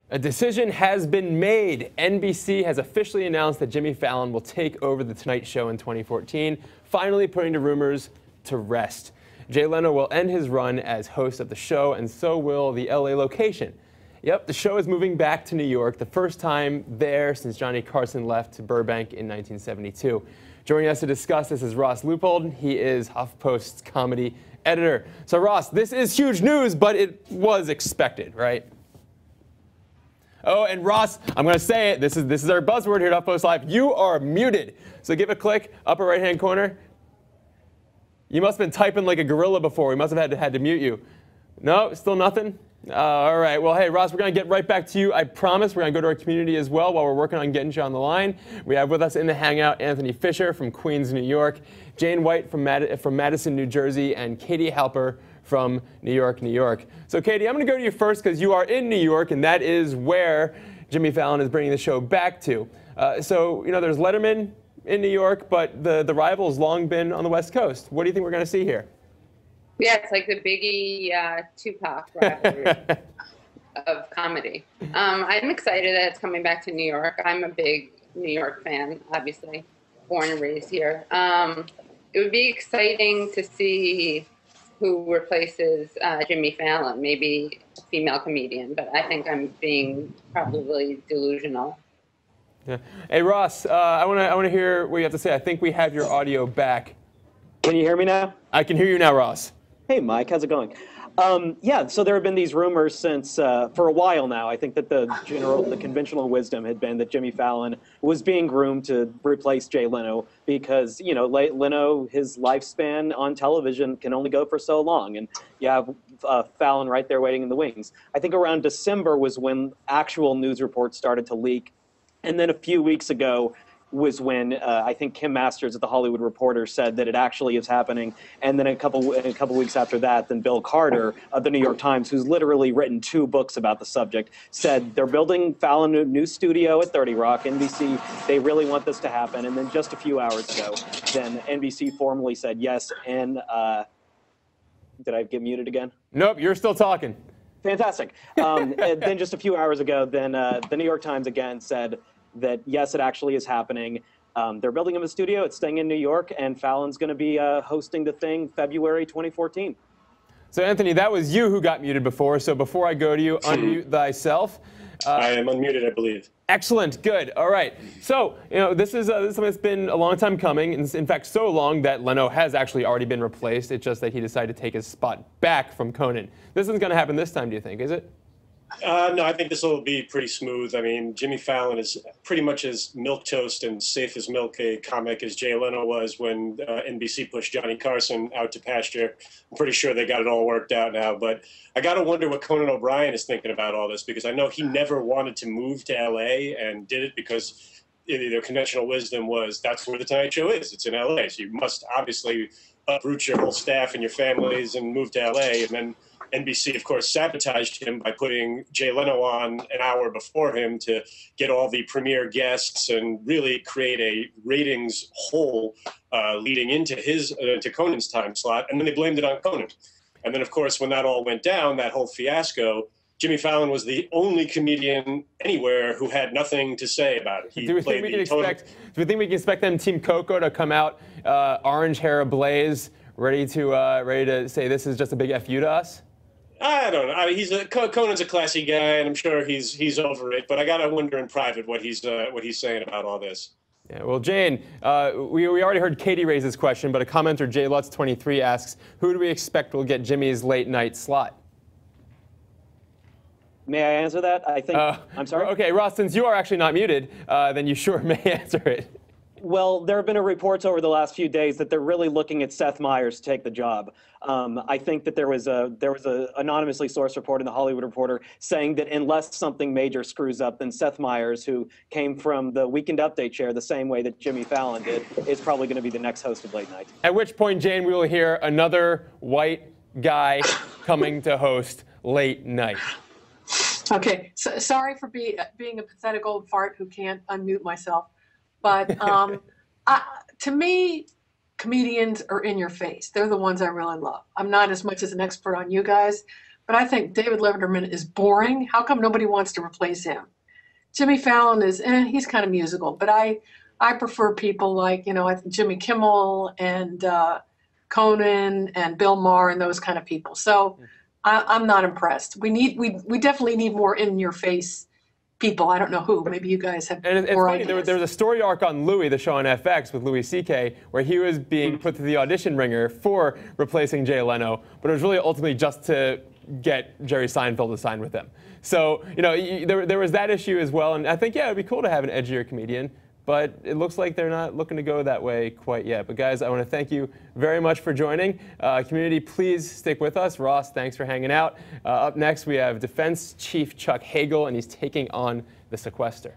A decision has been made. NBC has officially announced that Jimmy Fallon will take over The Tonight Show in 2014, finally putting the rumors to rest. Jay Leno will end his run as host of the show, and so will the LA location. Yep, the show is moving back to New York, the first time there since Johnny Carson left to Burbank in 1972. Joining us to discuss this is Ross Leupold. He is HuffPost's comedy editor. So Ross, this is huge news, but it was expected, right? Oh, and Ross, I'm going to say it. This is our buzzword here at HuffPost Live. You are muted. So give a click, upper right-hand corner. You must have been typing like a gorilla before. We must have had to mute you. No, still nothing? All right. Well, hey, Ross, we're going to get right back to you. I promise we're going to go to our community as well while we're working on getting you on the line. We have with us in the hangout Anthony Fisher from Queens, New York, Jane White from Madison, New Jersey, and Katie Halper from New York, New York. So, Katie, I'm going to go to you first because you are in New York, and that is where Jimmy Fallon is bringing the show back to. So, you know, there's Letterman in New York, but the rival's long been on the West Coast. What do you think we're going to see here? Yeah, it's like the Biggie Tupac rivalry of comedy. I'm excited that it's coming back to New York. I'm a big New York fan, obviously, born and raised here. It would be exciting to see who replaces Jimmy Fallon, maybe a female comedian, but I think I'm being probably delusional. Yeah. Hey, Ross, I want to hear what you have to say. I think we have your audio back. Can you hear me now? I can hear you now, Ross. Hey, Mike, how's it going? Yeah, so there have been these rumors since for a while now. I think that the conventional wisdom had been that Jimmy Fallon was being groomed to replace Jay Leno because, you know, Leno, his lifespan on television can only go for so long, and you have Fallon right there waiting in the wings. I think around December was when actual news reports started to leak, and then a few weeks ago was when I think Kim Masters at the Hollywood Reporter said that it actually is happening, and then a couple weeks after that, then Bill Carter of the New York Times, who's literally written 2 books about the subject, said they're building Fallon a new studio at 30 Rock, NBC. They really want this to happen, and then just a few hours ago, then NBC formally said yes. And did I get muted again? Nope, you're still talking. Fantastic. And then just a few hours ago, then the New York Times again said that yes, it actually is happening. They're building him a studio. It's staying in New York, and Fallon's going to be hosting the thing February 2014. So, Anthony, that was you who got muted before. So before I go to you, unmute thyself. I am unmuted, I believe. Excellent. Good. All right. So, you know, this is something that's been a long time coming. In fact, so long that Leno has actually already been replaced. It's just that he decided to take his spot back from Conan. This isn't going to happen this time, do you think? Is it? No, I think this will be pretty smooth. I mean, Jimmy Fallon is pretty much as milquetoast and safe as milk a comic as Jay Leno was when NBC pushed Johnny Carson out to pasture. I'm pretty sure they got it all worked out now. But I got to wonder what Conan O'Brien is thinking about all this, because I know he never wanted to move to L.A. and did it because the conventional wisdom was that's where The Tonight Show is. It's in L.A., so you must obviously uproot your whole staff and your families and move to L.A., and then NBC, of course, sabotaged him by putting Jay Leno on an hour before him to get all the premier guests and really create a ratings hole leading into to Conan's time slot. And then they blamed it on Conan. And then, of course, when that all went down, that whole fiasco, Jimmy Fallon was the only comedian anywhere who had nothing to say about it. Do we think we can expect them, Team Coco, to come out orange hair ablaze, ready to say this is just a big FU to us? I don't know. Conan's a classy guy, and I'm sure he's over it. But I gotta wonder in private what he's saying about all this. Yeah, well, Jane, we already heard Katie raise this question, but a commenter, Jay Lutz 23, asks, who do we expect will get Jimmy's late night slot? May I answer that? I think. I'm sorry. Okay, Ross, since you are actually not muted, then you sure may answer it. Well, there have been reports over the last few days that they're really looking at Seth Meyers to take the job. I think that there was a anonymously sourced report in the Hollywood Reporter saying that unless something major screws up, then Seth Meyers, who came from the Weekend Update chair the same way that Jimmy Fallon did, is probably going to be the next host of Late Night. At which point, Jane, we will hear another white guy coming to host Late Night. Okay, so, sorry for being a pathetic old fart who can't unmute myself. But to me, comedians are in your face. They're the ones I really love. I'm not as much as an expert on you guys, but I think David Letterman is boring. How come nobody wants to replace him? Jimmy Fallon is, he's kind of musical, but I prefer people like, I think Jimmy Kimmel and Conan and Bill Maher and those kind of people. So I'm not impressed. We definitely need more in-your-face people. I don't know who. Maybe you guys have and it's more funny, ideas. there was a story arc on Louis, the show on FX with Louis C.K., where he was being put through the audition ringer for replacing Jay Leno, but it was really ultimately just to get Jerry Seinfeld to sign with them. So, there was that issue as well, and I think, yeah, it'd be cool to have an edgier comedian, but it looks like they're not looking to go that way quite yet. But guys, I want to thank you very much for joining. Community, please stick with us. Ross, thanks for hanging out. Up next, we have Defense Chief Chuck Hagel, and he's taking on the sequester.